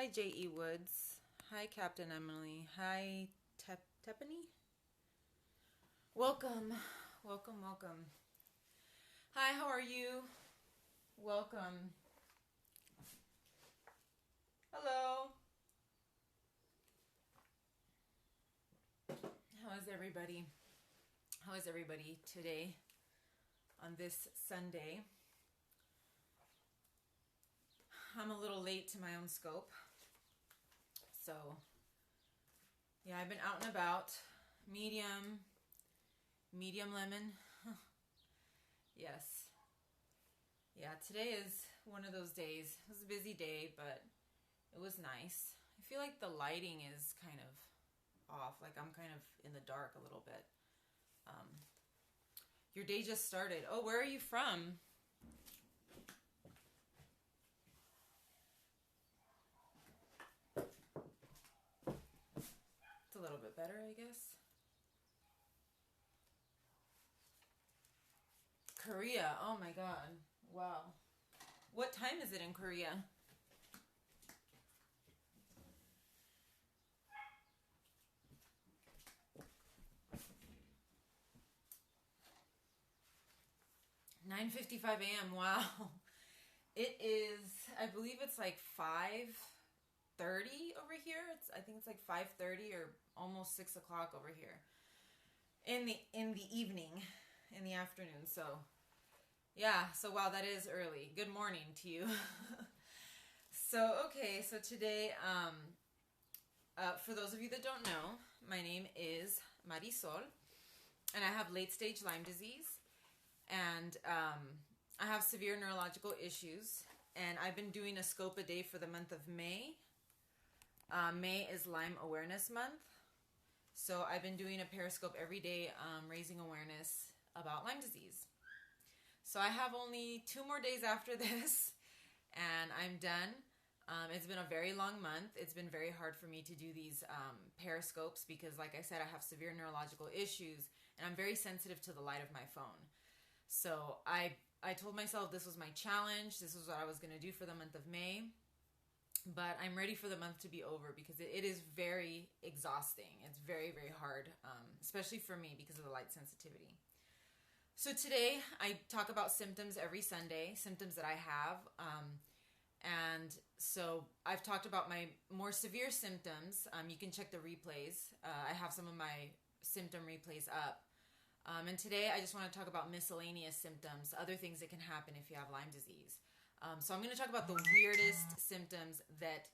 Hi, J.E. Woods. Hi, Captain Emily. Hi, Tepany. Welcome, welcome, welcome. Hi, how are you? Welcome. Hello. How is everybody? How is everybody today on this Sunday? I'm a little late to my own scope. So, yeah, I've been out and about. Medium lemon. Yes. Yeah, today is one of those days. It was a busy day, but it was nice. I feel like the lighting is kind of off. Like I'm kind of in the dark a little bit. Your day just started. Oh, where are you from? It's a little bit better, I guess. Korea. Oh my God. Wow. What time is it in Korea? "9:55 a.m. Wow. It is, I believe it's like 5:30 over here. I think it's like 5:30 or almost 6 o'clock over here. In the evening, in the afternoon. So yeah, so wow, that is early. Good morning to you. So today, for those of you that don't know, my name is Marisol, and I have late stage Lyme disease, and I have severe neurological issues, and I've been doing a scope a day for the month of May. May is Lyme Awareness Month, so I've been doing a periscope every day, raising awareness about Lyme disease. So I have only 2 more days after this, and I'm done. It's been a very long month. It's been very hard for me to do these periscopes because, like I said, I have severe neurological issues, and I'm very sensitive to the light of my phone. So I told myself this was my challenge. This was what I was going to do for the month of May. But I'm ready for the month to be over because it is very exhausting. It's very, very hard, especially for me because of the light sensitivity. So today I talk about symptoms every Sunday, symptoms that I have. And so I've talked about my more severe symptoms. You can check the replays. I have some of my symptom replays up. And today I just want to talk about miscellaneous symptoms, other things that can happen if you have Lyme disease. So I'm going to talk about the weirdest symptoms that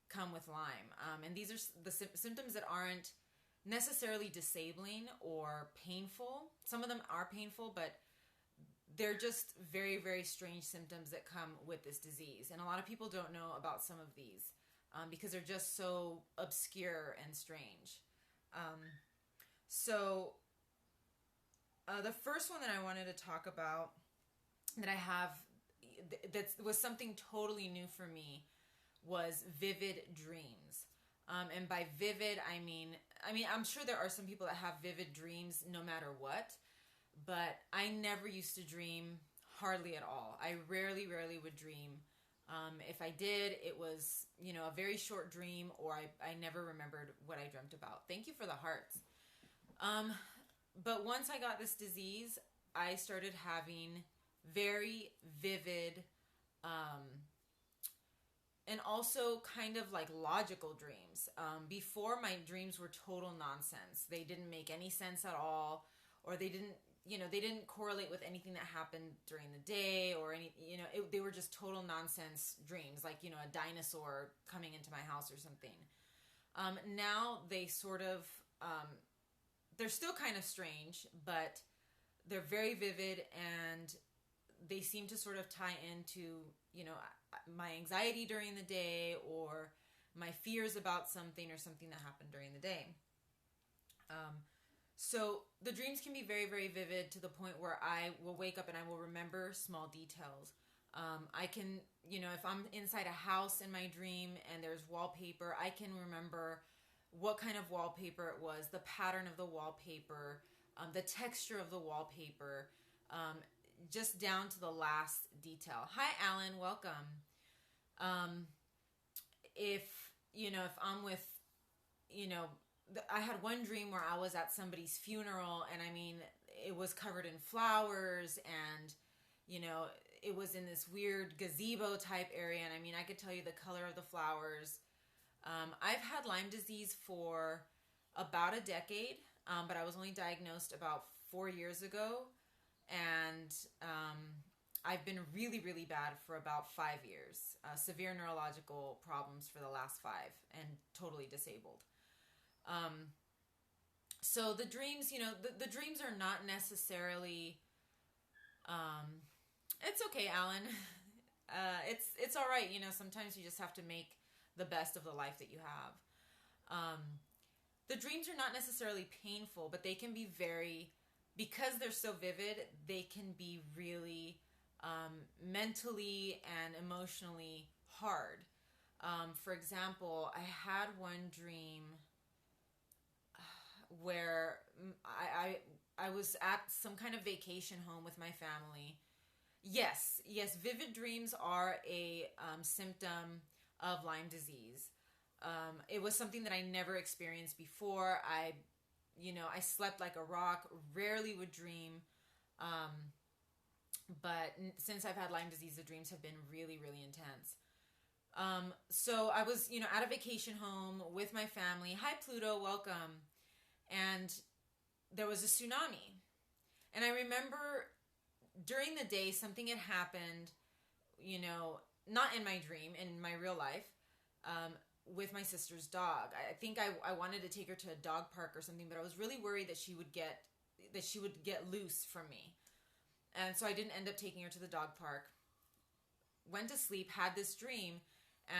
come with Lyme. And these are the symptoms that aren't necessarily disabling or painful. Some of them are painful, but they're just very, very strange symptoms that come with this disease. And a lot of people don't know about some of these because they're just so obscure and strange. The first one that I wanted to talk about that I have that was something totally new for me was vivid dreams. And by vivid, I mean, I'm sure there are some people that have vivid dreams no matter what, but I never used to dream hardly at all. I rarely would dream. If I did, it was, a very short dream, or I never remembered what I dreamt about. Thank you for the hearts. But once I got this disease, I started having very vivid, and also kind of like logical dreams. Before, my dreams were total nonsense. They didn't make any sense at all, or they didn't correlate with anything that happened during the day or they were just total nonsense dreams, like, a dinosaur coming into my house or something. Now they sort of, they're still kind of strange, but they're very vivid, and they seem to sort of tie into, my anxiety during the day or my fears about something or something that happened during the day. So the dreams can be very, very vivid to the point where I will wake up and I will remember small details. I can, if I'm inside a house in my dream and there's wallpaper, I can remember what kind of wallpaper it was, the pattern of the wallpaper, the texture of the wallpaper, just down to the last detail. Hi, Alan. Welcome. if, if I'm with, I had one dream where I was at somebody's funeral, and I mean, it was covered in flowers, and, it was in this weird gazebo type area. And I mean, I could tell you the color of the flowers. I've had Lyme disease for about a decade, but I was only diagnosed about 4 years ago. And I've been really, really bad for about 5 years. Severe neurological problems for the last 5, and totally disabled. So the dreams, the dreams are not necessarily, it's okay, Alan. It's all right. Sometimes you just have to make the best of the life that you have. The dreams are not necessarily painful, but they can be because they're so vivid, they can be really mentally and emotionally hard. For example, I had one dream where I was at some kind of vacation home with my family. Yes, vivid dreams are a symptom of Lyme disease. It was something that I never experienced before. I slept like a rock, rarely would dream. But since I've had Lyme disease, the dreams have been really, really intense. So I was, at a vacation home with my family. Hi, Pluto, welcome. And there was a tsunami. And I remember during the day, something had happened, not in my dream, in my real life, with my sister's dog. I think I wanted to take her to a dog park or something, but I was really worried that she would get loose from me. And so I didn't end up taking her to the dog park. Went to sleep, had this dream,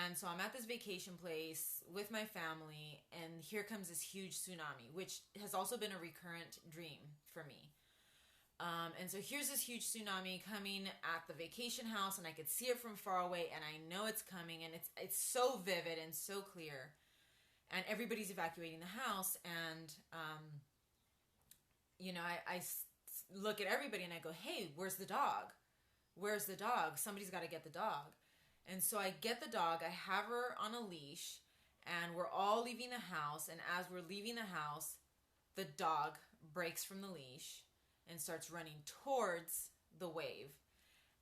and so I'm at this vacation place with my family, and here comes this huge tsunami, which has also been a recurrent dream for me. And so here's this huge tsunami coming at the vacation house, and I could see it from far away, and I know it's coming, and it's so vivid and so clear. And everybody's evacuating the house, and I look at everybody and I go, "Hey, where's the dog? Where's the dog? Somebody's got to get the dog." And so I get the dog, I have her on a leash, and we're all leaving the house. And as we're leaving the house, the dog breaks from the leash and starts running towards the wave.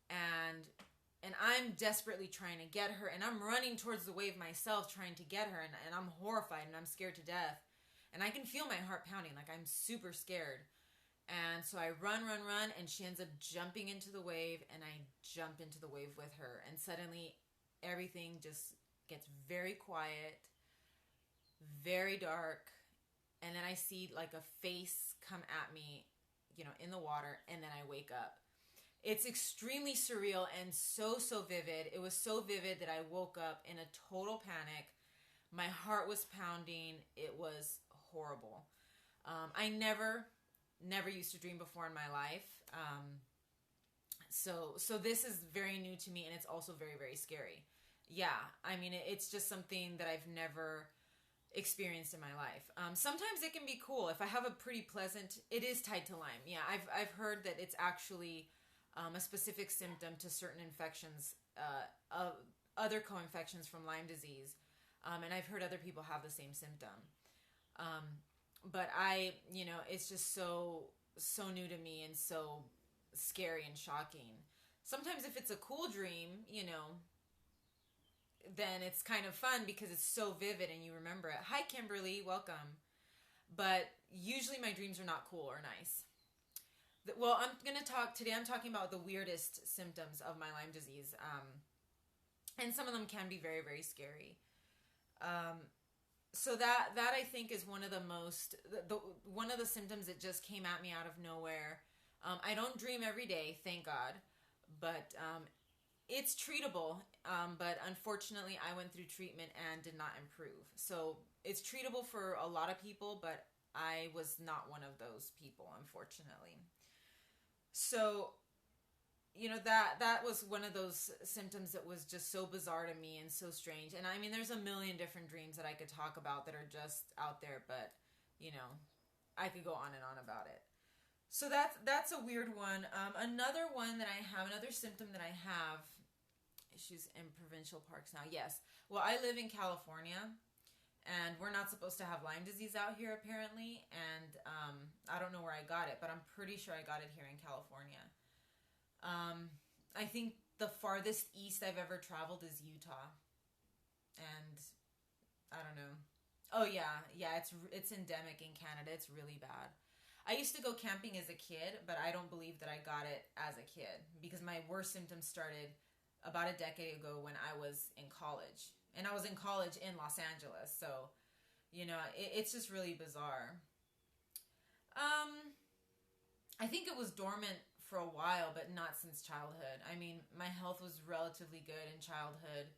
And I'm desperately trying to get her, and I'm running towards the wave myself, trying to get her, and I'm horrified, and I'm scared to death. And I can feel my heart pounding, like I'm super scared. And so I run, and she ends up jumping into the wave, and I jump into the wave with her. And suddenly everything just gets very quiet, very dark. And then I see like a face come at me, in the water, and then I wake up. It's extremely surreal and so vivid. It was so vivid that I woke up in a total panic. My heart was pounding. It was horrible. I never used to dream before in my life. So this is very new to me, and it's also very, very scary. Yeah, I mean, it's just something that I've never experienced in my life. Sometimes it can be cool. If I have a pretty pleasant, it is tied to Lyme. Yeah, I've heard that it's actually a specific symptom to certain infections, of other co-infections from Lyme disease. And I've heard other people have the same symptom. But it's just so new to me and so scary and shocking. Sometimes if it's a cool dream, then it's kind of fun because it's so vivid and you remember it. Hi, Kimberly, welcome. But usually my dreams are not cool or nice. Well, I'm talking about the weirdest symptoms of my Lyme disease. And some of them can be very, very scary. So that I think is one of one of the symptoms that just came at me out of nowhere. I don't dream every day, thank God, but it's treatable. But unfortunately, I went through treatment and did not improve. So it's treatable for a lot of people, but I was not one of those people, unfortunately. So, that was one of those symptoms that was just so bizarre to me and so strange. And I mean, there's a million different dreams that I could talk about that are just out there, but, I could go on and on about it. So that's a weird one. Another symptom that I have She's in provincial parks now. Yes. Well, I live in California, and we're not supposed to have Lyme disease out here apparently. And I don't know where I got it, but I'm pretty sure I got it here in California. I think the farthest east I've ever traveled is Utah, and I don't know. Oh yeah, it's endemic in Canada. It's really bad. I used to go camping as a kid, but I don't believe that I got it as a kid because my worst symptoms started about a decade ago when I was in college. And I was in college in Los Angeles, so, it's just really bizarre. I think it was dormant for a while, but not since childhood. I mean, my health was relatively good in childhood.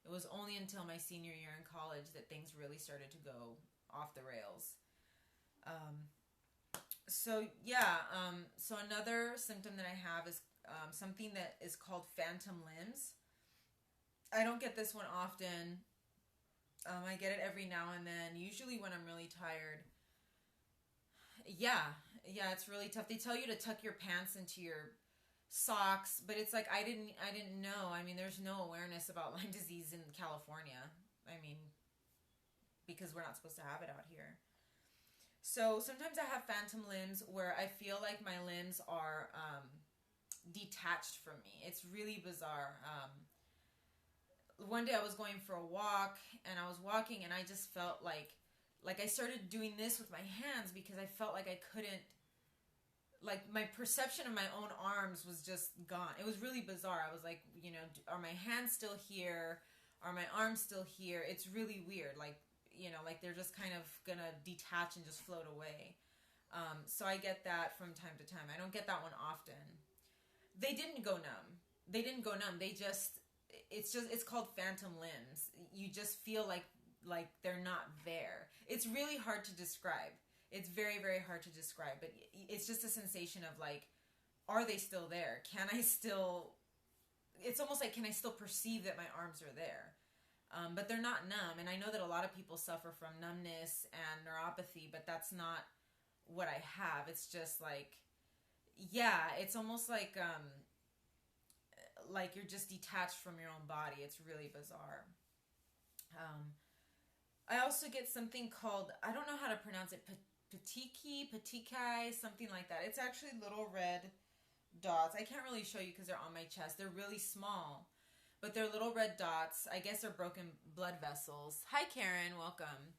It was only until my senior year in college that things really started to go off the rails. So another symptom that I have is something that is called phantom limbs. I don't get this one often. I get it every now and then, usually when I'm really tired. Yeah, it's really tough. They tell you to tuck your pants into your socks, but it's like I didn't know. I mean, there's no awareness about Lyme disease in California. I mean, because we're not supposed to have it out here. So sometimes I have phantom limbs where I feel like my limbs are detached from me. It's really bizarre. One day I was going for a walk, and I was walking, and I just felt like I started doing this with my hands because I felt like I couldn't, like my perception of my own arms was just gone. It was really bizarre. I was like, are my hands still here? Are my arms still here? It's really weird. Like they're just kind of gonna detach and just float away. So I get that from time to time. I don't get that one often. They didn't go numb. It's called phantom limbs. You just feel like they're not there. It's really hard to describe. It's very, very hard to describe, but it's just a sensation of like, are they still there? It's almost like, can I still perceive that my arms are there? But they're not numb, and I know that a lot of people suffer from numbness and neuropathy, but that's not what I have. It's just like, it's almost like you're just detached from your own body. It's really bizarre. I also get something called, I don't know how to pronounce it, petechiae, something like that. It's actually little red dots. I can't really show you because they're on my chest. They're really small, but they're little red dots. I guess they're broken blood vessels. Hi, Karen. Welcome.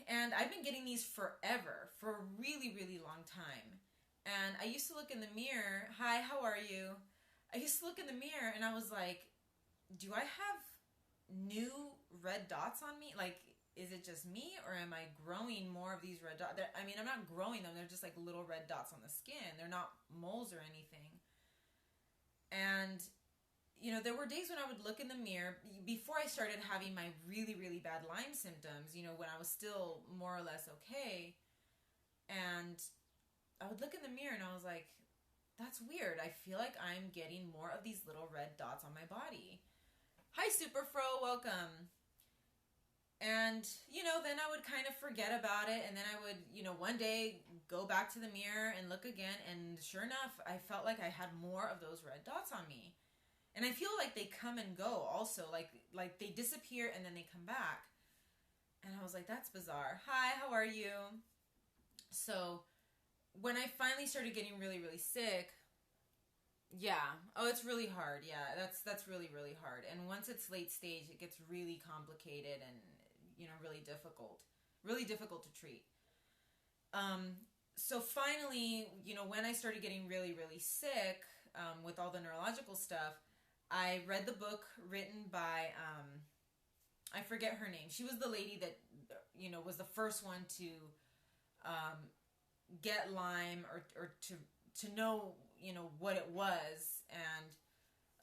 And I've been getting these forever, for a really, really long time. And I used to look in the mirror. Hi, how are you? I used to look in the mirror, and I was like, do I have new red dots on me? Like, is it just me, or am I growing more of these red dots? I'm not growing them. They're just like little red dots on the skin. They're not moles or anything. And, there were days when I would look in the mirror before I started having my really, really bad Lyme symptoms, when I was still more or less okay. And I would look in the mirror and I was like, that's weird. I feel like I'm getting more of these little red dots on my body. Hi, Superfro, welcome. And, then I would kind of forget about it. And then I would, one day go back to the mirror and look again. And sure enough, I felt like I had more of those red dots on me. And I feel like they come and go also. Like they disappear and then they come back. And I was like, that's bizarre. Hi, how are you? So when I finally started getting really, really sick, it's really hard. Yeah, that's really, really hard. And once it's late stage, it gets really complicated and, really difficult to treat. So finally, when I started getting really, really sick, with all the neurological stuff, I read the book written by, I forget her name. She was the lady that, was the first one to, get Lyme or to know, what it was.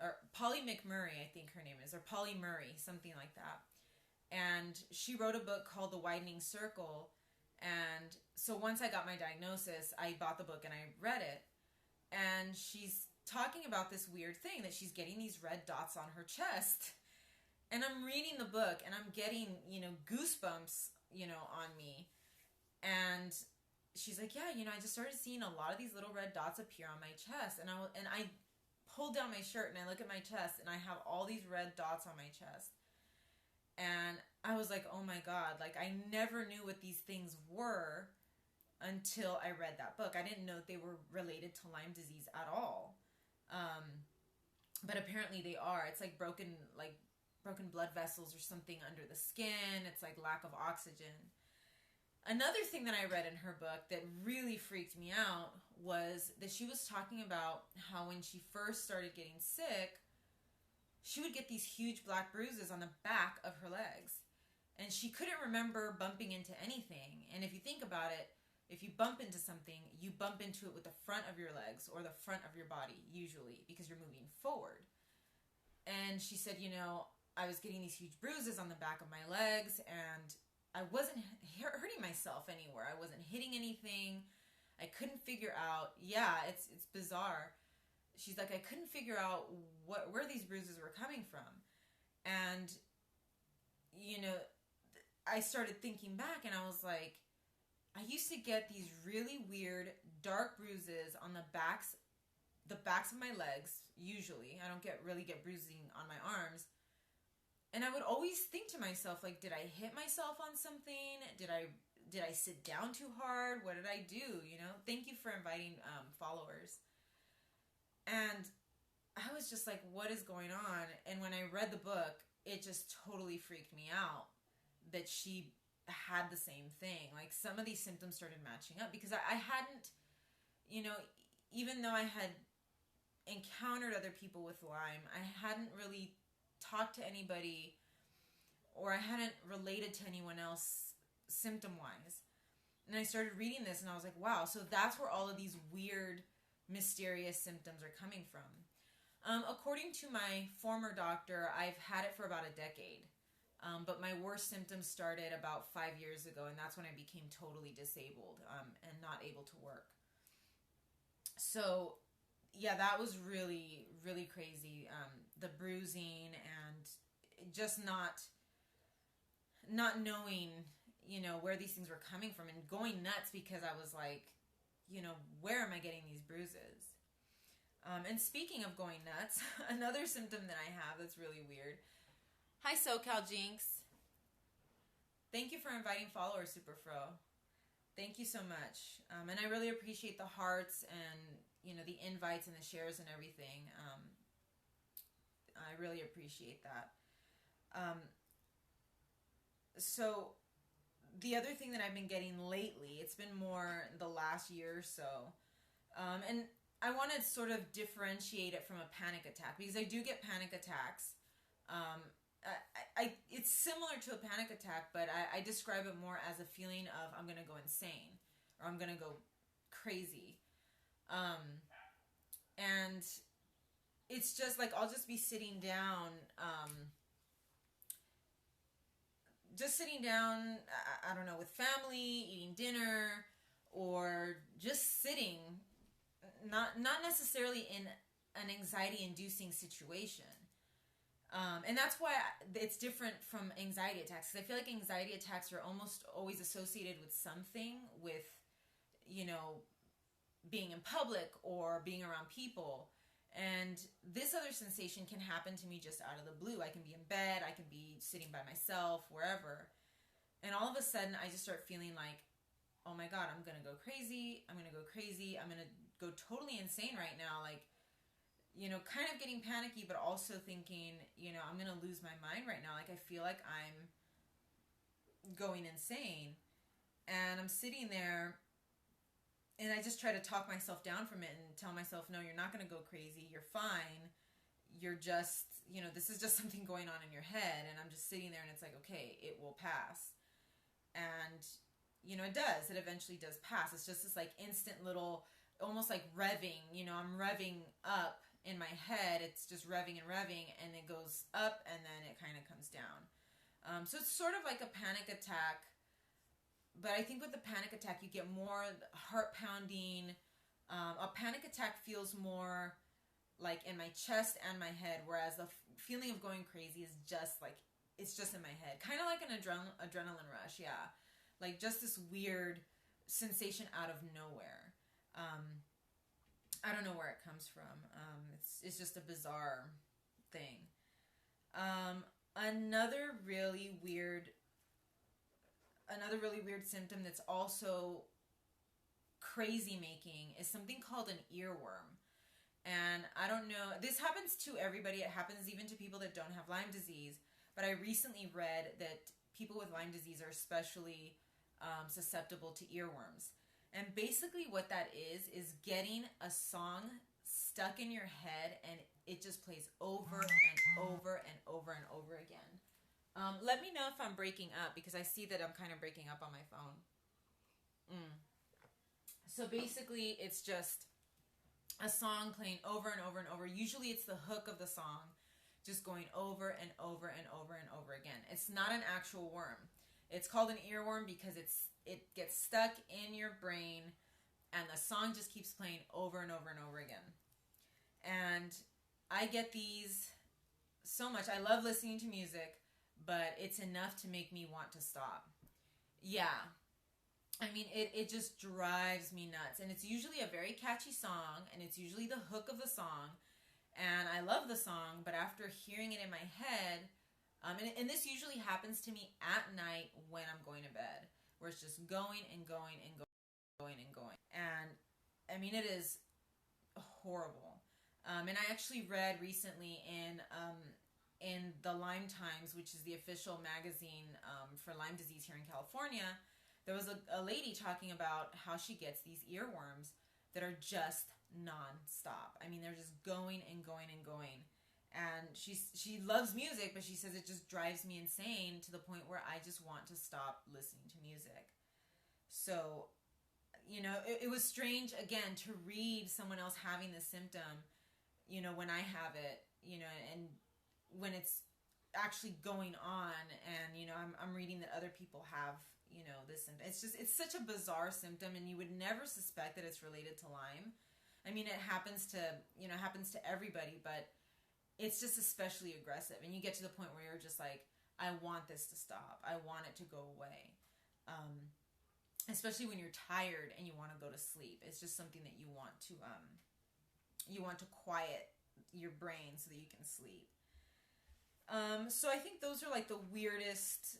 Or Polly McMurray, I think her name is, or Polly Murray, something like that. And she wrote a book called The Widening Circle. And so once I got my diagnosis, I bought the book and I read it. And she's talking about this weird thing that she's getting these red dots on her chest. And I'm reading the book and I'm getting, goosebumps, on me. And she's like, yeah, I just started seeing a lot of these little red dots appear on my chest. And I pull down my shirt and I look at my chest and I have all these red dots on my chest. And I was like, oh my God, like I never knew what these things were until I read that book. I didn't know they were related to Lyme disease at all. But apparently they are. It's like broken blood vessels or something under the skin. It's like lack of oxygen. Another thing that I read in her book that really freaked me out was that she was talking about how when she first started getting sick, she would get these huge black bruises on the back of her legs. And she couldn't remember bumping into anything. And if you think about it, if you bump into something, you bump into it with the front of your legs or the front of your body, usually, because you're moving forward. And she said, I was getting these huge bruises on the back of my legs, and I wasn't hurting myself anywhere. I wasn't hitting anything. I couldn't figure out, it's bizarre. She's like, I couldn't figure out where these bruises were coming from. And, I started thinking back, and I was like, I used to get these really weird dark bruises on the backs of my legs, usually. I don't really get bruising on my arms. And I would always think to myself, like, did I hit myself on something? Did I sit down too hard? What did I do? Thank you for inviting followers. And I was just like, what is going on? And when I read the book, it just totally freaked me out that she had the same thing. Like, some of these symptoms started matching up because I hadn't, even though I had encountered other people with Lyme, I hadn't really talked to anybody, or I hadn't related to anyone else symptom-wise. And I started reading this and I was like, wow, so that's where all of these weird, mysterious symptoms are coming from. According to my former doctor, I've had it for about a decade. But my worst symptoms started about 5 years ago, and that's when I became totally disabled and not able to work. So, yeah, that was really, really crazy. The bruising and just not knowing, where these things were coming from and going nuts because I was like, where am I getting these bruises? And speaking of going nuts, another symptom that I have that's really weird. Hi, SoCal Jinx. Thank you for inviting followers, Superfro. Thank you so much. And I really appreciate the hearts and, the invites and the shares and everything. I really appreciate that. So the other thing that I've been getting lately, it's been more the last year or so. And I want to sort of differentiate it from a panic attack because I do get panic attacks. It's similar to a panic attack, but I describe it more as a feeling of I'm going to go insane or I'm going to go crazy. And it's just like I'll just be sitting down, I don't know, with family, eating dinner, or just sitting, not necessarily in an anxiety-inducing situation. And that's why it's different from anxiety attacks. Because I feel like anxiety attacks are almost always associated with something, with, being in public or being around people. And this other sensation can happen to me just out of the blue. I can be in bed, I can be sitting by myself, wherever. And all of a sudden, I just start feeling like, oh my God, I'm going to go crazy. I'm going to go crazy. I'm going to go totally insane right now. Like, kind of getting panicky, but also thinking, I'm going to lose my mind right now. Like, I feel like I'm going insane. And I'm sitting there, and I just try to talk myself down from it and tell myself, no, you're not going to go crazy. You're fine. You're just, this is just something going on in your head. And I'm just sitting there, and it's like, okay, it will pass. And, it does. It eventually does pass. It's just this, like, instant little, almost like revving. I'm revving up. In my head, it's just revving and it goes up and then it kind of comes down. So it's sort of like a panic attack, but I think with the panic attack, you get more heart pounding. A panic attack feels more like in my chest and my head, whereas the feeling of going crazy is just like, it's just in my head. Kind of like an adrenaline rush, yeah. Like just this weird sensation out of nowhere. I don't know where it comes from. It's just a bizarre thing. Another really weird symptom that's also crazy making is something called an earworm. And I don't know, this happens to everybody. It happens even to people that don't have Lyme disease. But I recently read that people with Lyme disease are especially susceptible to earworms. And basically what that is getting a song stuck in your head and it just plays over and over and over and over again. Let me know if I'm breaking up because I see that I'm kind of breaking up on my phone. So basically it's just a song playing over and over and over. Usually it's the hook of the song just going over and over and over and over again. It's not an actual worm. It's called an earworm because it gets stuck in your brain and the song just keeps playing over and over and over again. And I get these so much. I love listening to music, but it's enough to make me want to stop. Yeah. I mean, it just drives me nuts. And it's usually a very catchy song, and it's usually the hook of the song. And I love the song, but after hearing it in my head, and this usually happens to me at night when I'm going to bed, where it's just going and going and going and going. And, I mean, it is horrible. And I actually read recently in the Lyme Times, which is the official magazine for Lyme disease here in California, there was a lady talking about how she gets these earworms that are just non-stop. I mean, they're just going and going and going. And she loves music, but she says it just drives me insane to the point where I just want to stop listening to music. So, you know, it was strange, again, to read someone else having this symptom, you know, when I have it, you know, and when it's actually going on and, you know, I'm reading that other people have, you know, this symptom. It's such a bizarre symptom, and you would never suspect that it's related to Lyme. I mean, it happens to everybody, but it's just especially aggressive. And you get to the point where you're just like, I want this to stop. I want it to go away. Especially when you're tired and you want to go to sleep. It's just something that you want to quiet your brain so that you can sleep. So I think those are like the weirdest,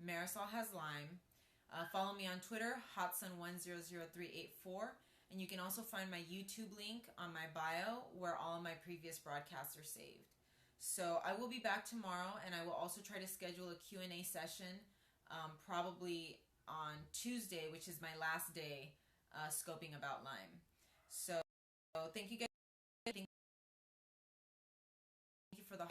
Marisol has Lyme. Follow me on Twitter, hotsun100384. And you can also find my YouTube link on my bio where all of my previous broadcasts are saved. So I will be back tomorrow, and I will also try to schedule a Q&A session probably on Tuesday, which is my last day scoping about Lyme. So thank you guys. Thank you for the